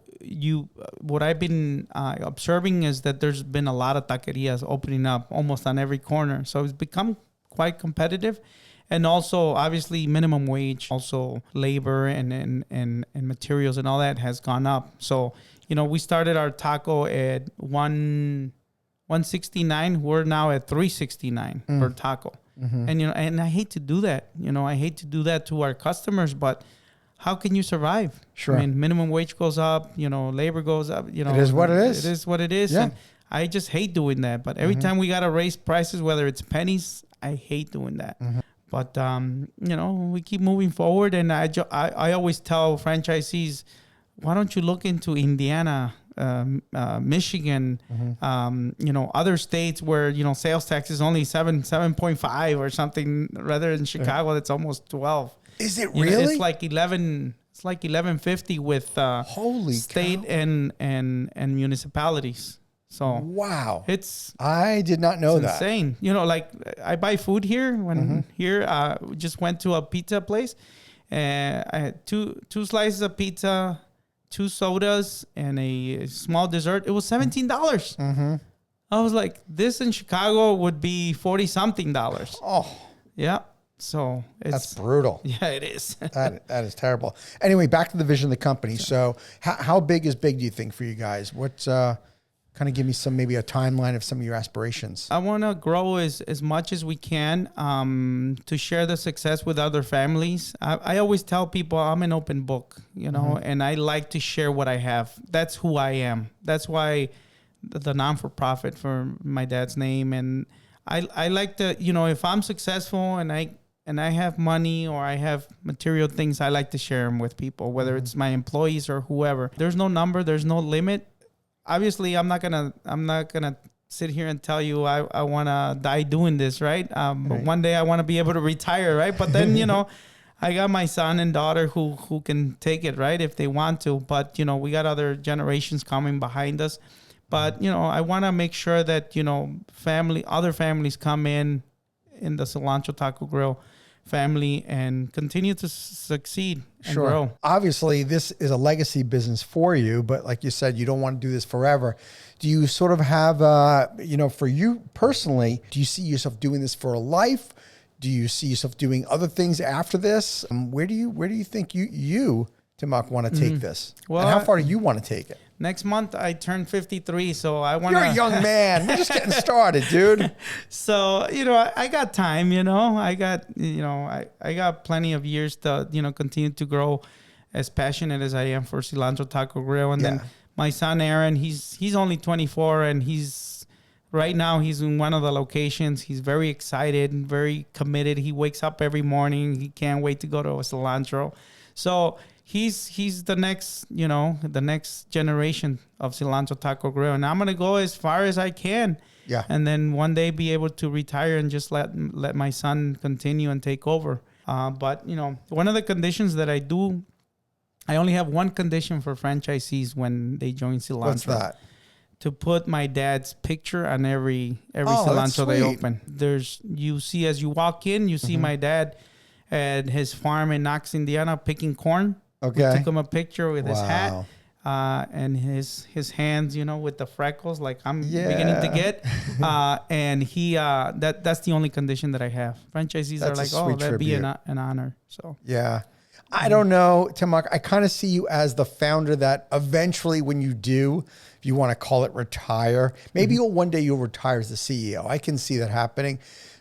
what I've been observing is that there's been a lot of taquerias opening up almost on every corner. So it's become quite competitive. And also, obviously, minimum wage, also labor and materials and all that has gone up. So, we started our taco at $169. We're now at $369 per taco. And and I hate to do that. I hate to do that to our customers, but how can you survive? Sure. I mean, minimum wage goes up, labor goes up, It is what it is. It is what it is. Yeah. And I just hate doing that. But every time we got to raise prices, whether it's pennies, I hate doing that. But, we keep moving forward. And I always tell franchisees, why don't you look into Indiana, Michigan, other states where, sales tax is only 7.5 or something, rather than Chicago, that's almost 12. Is it really? It's like 11. It's like 1150 with Holy state cow. and municipalities. So wow, I did not know that. Insane. You know, like I buy food here. We just went to a pizza place, and I had two slices of pizza, 2 sodas, and a small dessert. It was $17. Mm-hmm. I was like, this in Chicago would be $40-something. Oh, yeah. So that's brutal. Yeah, it is. that is terrible. Anyway, back to the vision of the company. So how big is big, do you think, for you guys? What's kind of give me maybe a timeline of some of your aspirations? I want to grow as much as we can to share the success with other families. I always tell people I'm an open book, you know, and I like to share what I have. That's who I am. That's why the non-for-profit for my dad's name. And I like to, you know, if I'm successful and I have money or I have material things, I like to share them with people, whether it's my employees or whoever. There's no number, there's no limit. Obviously, I'm not gonna sit here and tell you I want to die doing this, right? But one day I want to be able to retire, right? But then, you know, I got my son and daughter who can take it, right, if they want to. But, you know, we got other generations coming behind us. But, you know, I want to make sure that, you know, other families come in the Cilantro Taco Grill family and continue to succeed and grow. Obviously, this is a legacy business for you, but like you said, you don't want to do this forever. Do you sort of have, you know, for you personally, do you see yourself doing this for a life? Do you see yourself doing other things after this? Where do you think you Temoc, want to take this? Well, and how far do you want to take it? Next month, I turn 53, so I want to... You're a young man. We're just getting started, dude. So, you know, I got time, you know. I got plenty of years to, you know, continue to grow as passionate as I am for Cilantro Taco Grill. And then my son, Aaron, he's only 24, and right now he's in one of the locations. He's very excited and very committed. He wakes up every morning. He can't wait to go to a Cilantro. So... He's the next, you know, the next generation of Cilantro Taco Grill. And I'm going to go as far as I can. Yeah. And then one day be able to retire and just let my son continue and take over. But, you know, one of the conditions that I only have one condition for franchisees when they join Cilantro. What's that? To put my dad's picture on every Cilantro they open. You see, as you walk in, you see my dad at his farm in Knox, Indiana, picking corn. Okay. We took him a picture with his hat and his hands, you know, with the freckles like I'm beginning to get. And that's the only condition that I have. Franchisees are like, oh, that'd be an honor. So yeah. I don't know, Temoc. I kind of see you as the founder that eventually when you do, if you want to call it retire, maybe one day you'll retire as the CEO. I can see that happening.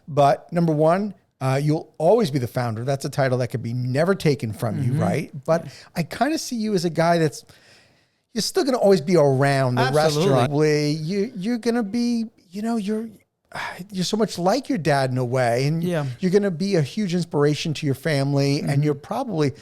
But number one, you'll always be the founder. That's a title that could be never taken from you, right? But I kind of see you as a guy you're still going to always be around the restaurant. You're going to be, you know, you're so much like your dad in a way, and you're going to be a huge inspiration to your family, and they're probably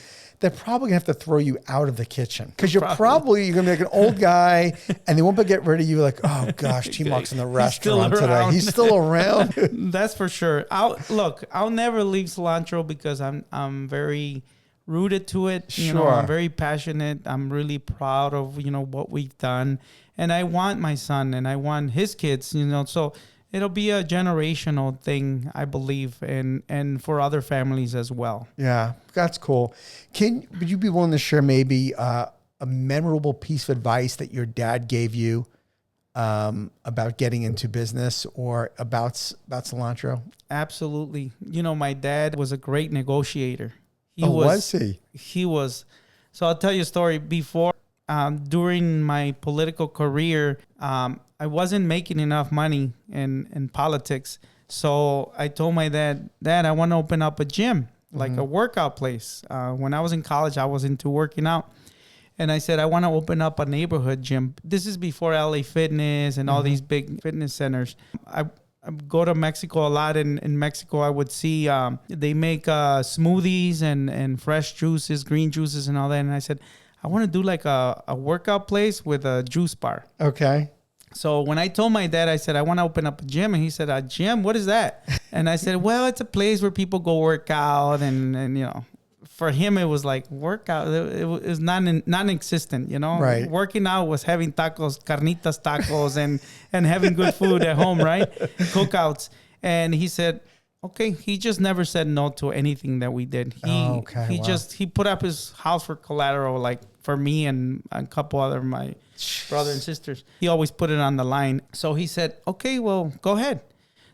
going to have to throw you out of the kitchen because you're going to be like an old guy and they won't get rid of you. Like, oh gosh, Temoc's in the restaurant today. He's still around. That's for sure. I'll never leave Cilantro because I'm very rooted to it. You know, I'm very passionate. I'm really proud of, you know, what we've done, and I want my son and I want his kids, you know, so it'll be a generational thing, I believe, and for other families as well. Yeah, that's cool. Would you be willing to share maybe a memorable piece of advice that your dad gave you about getting into business or about Cilantro? Absolutely. You know, my dad was a great negotiator. Was he? He was. So I'll tell you a story. Before, during my political career, I wasn't making enough money in politics. So I told my dad, I want to open up a gym, like a workout place. When I was in college, I was into working out. And I said, I want to open up a neighborhood gym. This is before LA Fitness and all these big fitness centers. I go to Mexico a lot. In Mexico, I would see they make smoothies and fresh juices, green juices and all that. And I said, I want to do like a workout place with a juice bar. Okay. So when I told my dad, I said, I want to open up a gym. And he said, a gym? What is that? And I said, well, it's a place where people go work out and you know, for him, it was like workout. It was non-existent, you know? Right. Working out was having tacos, carnitas tacos, and having good food at home, right? Cookouts. And he said, okay, he just never said no to anything that we did. He put up his house for collateral, like for me and a couple other my brother and sisters. He always put it on the line. So he said, okay, well, go ahead.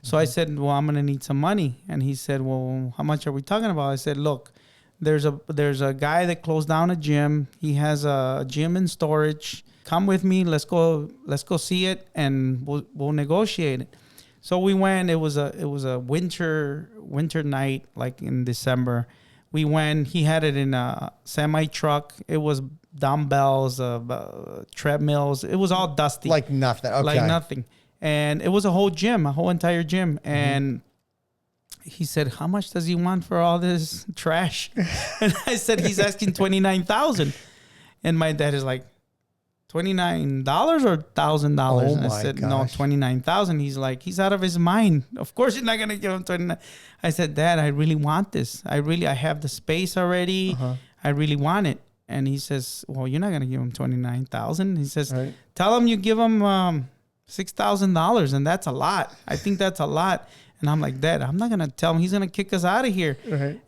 So I said, well, I'm going to need some money. And he said, well, how much are we talking about? I said, look, there's a guy that closed down a gym. He has a gym in storage. Come with me. Let's go see it, and we'll negotiate it. So we went. It was a winter night, like in December. We went. He had it in a semi truck. It was dumbbells, treadmills. It was all dusty. Like nothing. Okay. Like nothing. And it was a whole entire gym. And he said, how much does he want for all this trash? And I said, he's asking $29,000. And my dad is like, $29 or $1,000? And I said, no, $29,000. He's like, he's out of his mind. Of course you're not going to give him $29,000. I said, Dad, I really want this. I have the space already. I really want it. And he says, well, you're not going to give him $29,000. He says, tell him you give him $6,000, and that's a lot. I think that's a lot. And I'm like, Dad, I'm not gonna tell him. He's gonna kick us out of here.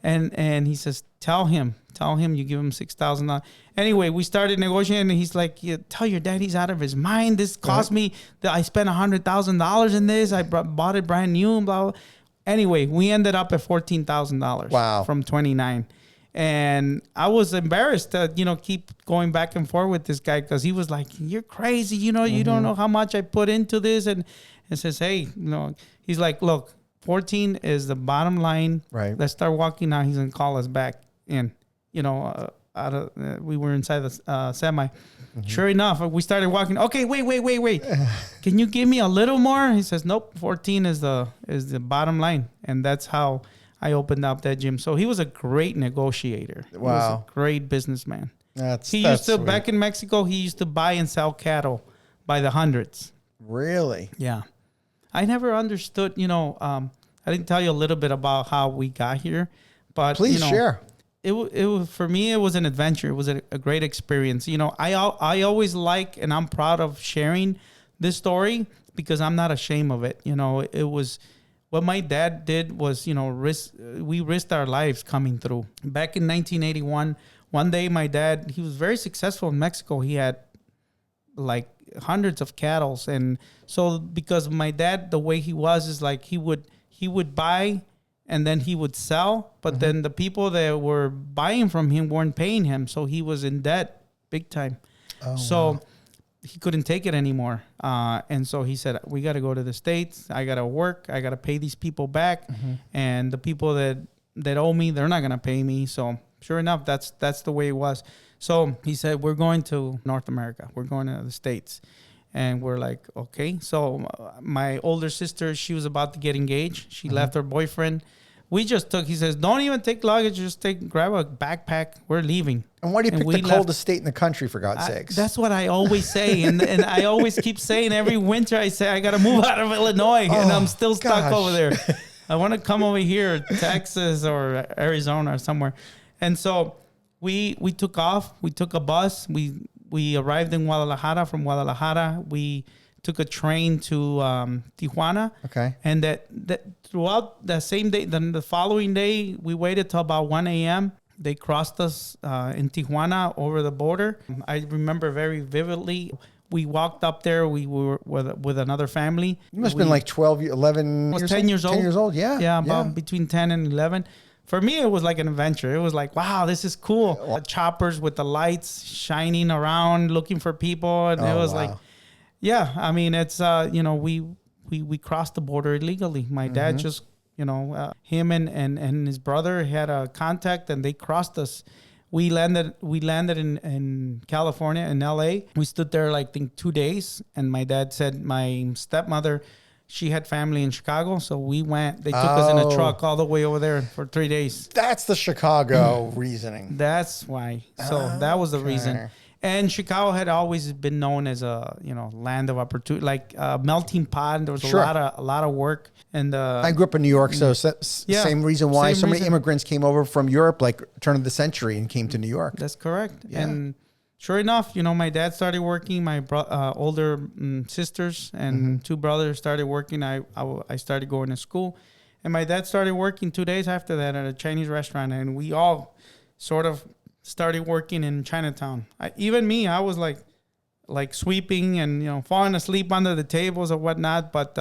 And he says, tell him you give him $6,000. Anyway, we started negotiating, and he's like, tell your dad he's out of his mind. This cost me. I spent $100,000 in this. I bought it brand new and blah, blah. Anyway, we ended up at $14,000. Wow. From 29. And I was embarrassed to, keep going back and forth with this guy, because he was like, you're crazy. You don't know how much I put into this. And says, hey, he's like, look, 14 is the bottom line. Right. Let's start walking now. He's going to call us back in, we were inside the semi. Sure enough, we started walking. Okay, wait. Can you give me a little more? He says, nope, 14 is the bottom line. And that's how I opened up that gym. So he was a great negotiator. Wow. He was a great businessman. Back in Mexico, he used to buy and sell cattle by the hundreds. Really? Yeah. I never understood, I didn't tell you a little bit about how we got here, but please share. It was, for me, it was an adventure. It was a great experience. I always like, and I'm proud of sharing this story, because I'm not ashamed of it. It was, what my dad did was, we risked our lives coming through. Back in 1981, one day my dad, he was very successful in Mexico. He had like hundreds of cattle. And so because my dad, the way he was is like he would buy and then he would sell. But then the people that were buying from him weren't paying him. So he was in debt big time. Wow. He couldn't take it anymore. And so he said, we got to go to the States. I got to work. I got to pay these people back. And the people that owe me, they're not going to pay me. So sure enough, that's the way it was. So he said, we're going to North America. We're going to the States. And we're like, okay. So my older sister, she was about to get engaged. She left her boyfriend. He says, don't even take luggage. Just grab a backpack. We're leaving. And why do you pick the coldest state in the country, for God's sakes? That's what I always say. And I always keep saying every winter, I say, I got to move out of Illinois. And I'm still stuck over there. I want to come over here, Texas or Arizona or somewhere. And so we took off. We took a bus. We arrived in Guadalajara. From Guadalajara, we took a train to Tijuana. Okay. And that throughout that same day, then the following day, we waited till about 1 a.m. They crossed us in Tijuana over the border. I remember very vividly. We walked up there. We were with another family. You must have been like 12, 11 years old. 10 years old. 10 years old, yeah. Yeah, about between 10 and 11. For me, it was like an adventure. It was like, wow, this is cool. The choppers with the lights shining around, looking for people. And it was like, yeah, I mean, it's, we crossed the border illegally. My dad just, him and his brother had a contact and they crossed us. We landed in California, in LA. We stood there like, I think 2 days. And my dad said my stepmother, she had family in Chicago. So we went, they took us in a truck all the way over there for 3 days. That's the Chicago reasoning. That's why. So that was the reason. And Chicago had always been known as a land of opportunity, like a melting pot. There was a lot of work. And I grew up in New York, so same reason why so many immigrants came over from Europe, like turn of the century, and came to New York. That's correct. Yeah. And sure enough, my dad started working. My older sisters and two brothers started working. I started going to school, and my dad started working 2 days after that at a Chinese restaurant, and we all sort of started working in Chinatown. Even me, I was like sweeping and falling asleep under the tables or whatnot. But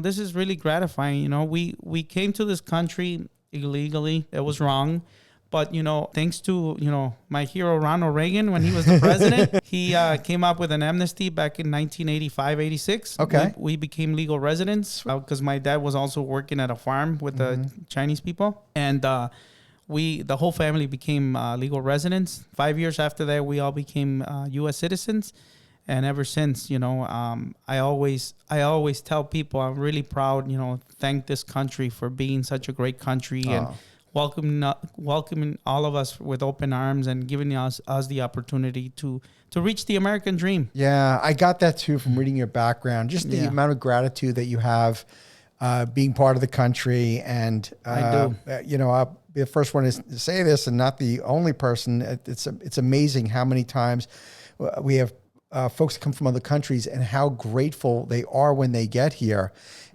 this is really gratifying. We came to this country illegally. It was wrong. But, thanks to, my hero, Ronald Reagan, when he was the president, he came up with an amnesty back in 1985, 86. Okay. We became legal residents because my dad was also working at a farm with the Chinese people. And the whole family became legal residents. 5 years after that, we all became U.S. citizens. And ever since, I always tell people I'm really proud, thank this country for being such a great country and welcoming all of us with open arms and giving us the opportunity to reach the American dream. Yeah, I got that too from reading your background. Just the amount of gratitude that you have being part of the country. And, I do. I'll be the first one to say this and not the only person. It's amazing how many times we have folks that come from other countries and how grateful they are when they get here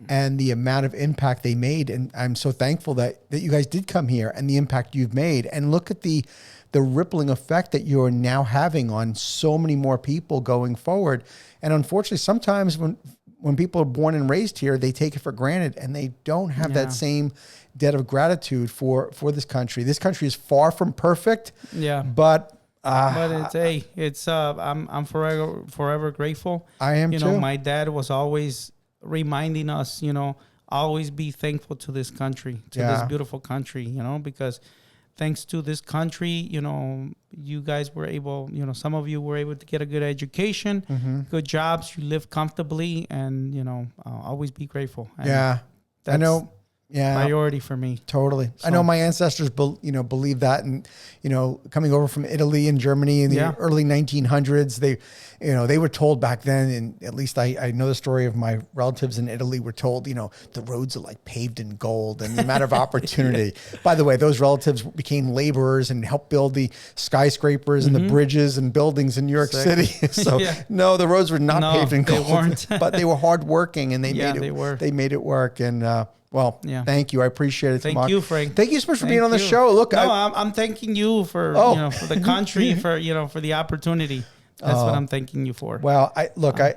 and the amount of impact they made. And I'm so thankful that you guys did come here and the impact you've made. And look at the rippling effect that you're now having on so many more people going forward. And unfortunately, sometimes when people are born and raised here, they take it for granted and they don't have that same debt of gratitude for this country. This country is far from perfect. Yeah. But I'm forever grateful. I am too. My dad was always reminding us, always be thankful to this country, to this beautiful country, because thanks to this country, you guys were able, some of you were able to get a good education, good jobs, you live comfortably, and, always be grateful. And I know. Yeah, priority for me. Totally. So, I know my ancestors, believe that, and coming over from Italy and Germany in the early 1900s, they were told back then, and at least I know the story of my relatives in Italy were told, the roads are like paved in gold, and the amount of opportunity. By the way, those relatives became laborers and helped build the skyscrapers and the bridges and buildings in New York City. So no, the roads were not paved in gold, they weren't. But they were hardworking and they made it work. And thank you. I appreciate it. Thank you, Frank. Thank you so much for being on the show. Look, I'm thanking you for for the country, for the opportunity. That's what I'm thanking you for. Well,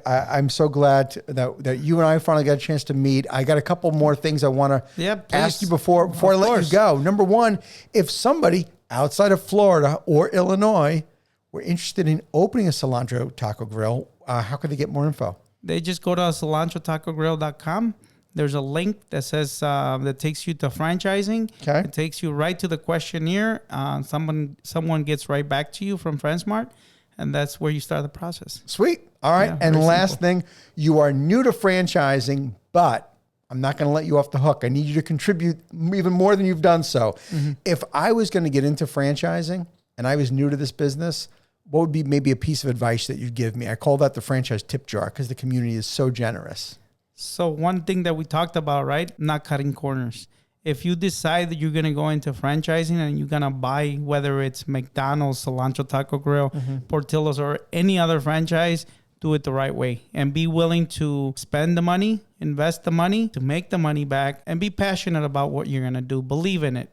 I'm so glad that you and I finally got a chance to meet. I got a couple more things I want to ask you before I let you go. Number one, if somebody outside of Florida or Illinois were interested in opening a Cilantro Taco Grill, how could they get more info? They just go to cilantro-tacogrill.com. There's a link that says that takes you to franchising. Okay. It takes you right to the questionnaire. Someone gets right back to you from FriendSmart, and that's where you start the process. Sweet. All right. Yeah, and last thing, you are new to franchising, but I'm not going to let you off the hook. I need you to contribute even more than you've done so. Mm-hmm. If I was going to get into franchising and I was new to this business, what would be maybe a piece of advice that you'd give me? I call that the franchise tip jar because the community is so generous. So one thing that we talked about, right? Not cutting corners. If you decide that you're going to go into franchising and you're going to buy, whether it's McDonald's, Cilantro Taco Grill, Portillo's, or any other franchise, do it the right way and be willing to spend the money, invest the money to make the money back, and be passionate about what you're going to do. Believe in it,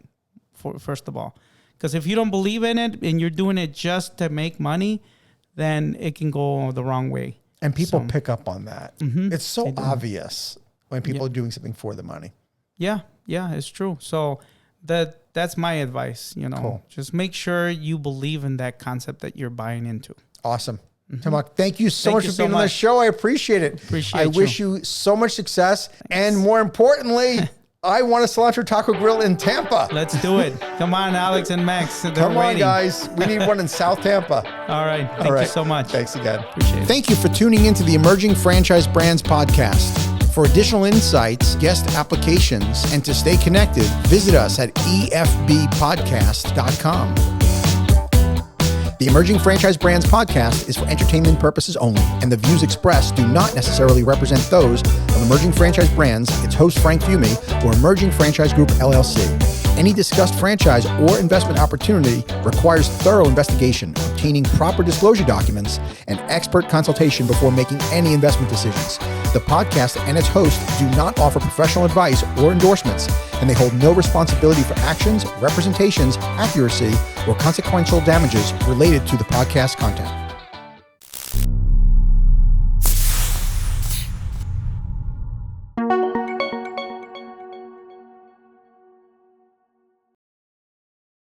first of all. Because if you don't believe in it and you're doing it just to make money, then it can go the wrong way. And people pick up on that. Mm-hmm. It's so obvious when people are doing something for the money. Yeah, it's true. So that's my advice. Cool. Just make sure you believe in that concept that you're buying into. Awesome. Mm-hmm. Temoc, thank you so much for being on the show. I appreciate it. I wish you so much success. Thanks. And more importantly, I want a Cilantro Taco Grill in Tampa. Let's do it. Come on, Alex and Max. Come on, guys. We need one in South Tampa. All right. Thank you so much. Thanks again. Appreciate it. Thank you for tuning into the Emerging Franchise Brands podcast. For additional insights, guest applications, and to stay connected, visit us at efbpodcast.com. The Emerging Franchise Brands podcast is for entertainment purposes only, and the views expressed do not necessarily represent those of Emerging Franchise Brands, its host Frank Fiume, or Emerging Franchise Group LLC. Any discussed franchise or investment opportunity requires thorough investigation, obtaining proper disclosure documents, and expert consultation before making any investment decisions. The podcast and its host do not offer professional advice or endorsements, and they hold no responsibility for actions, representations, accuracy, or consequential damages related to the podcast content.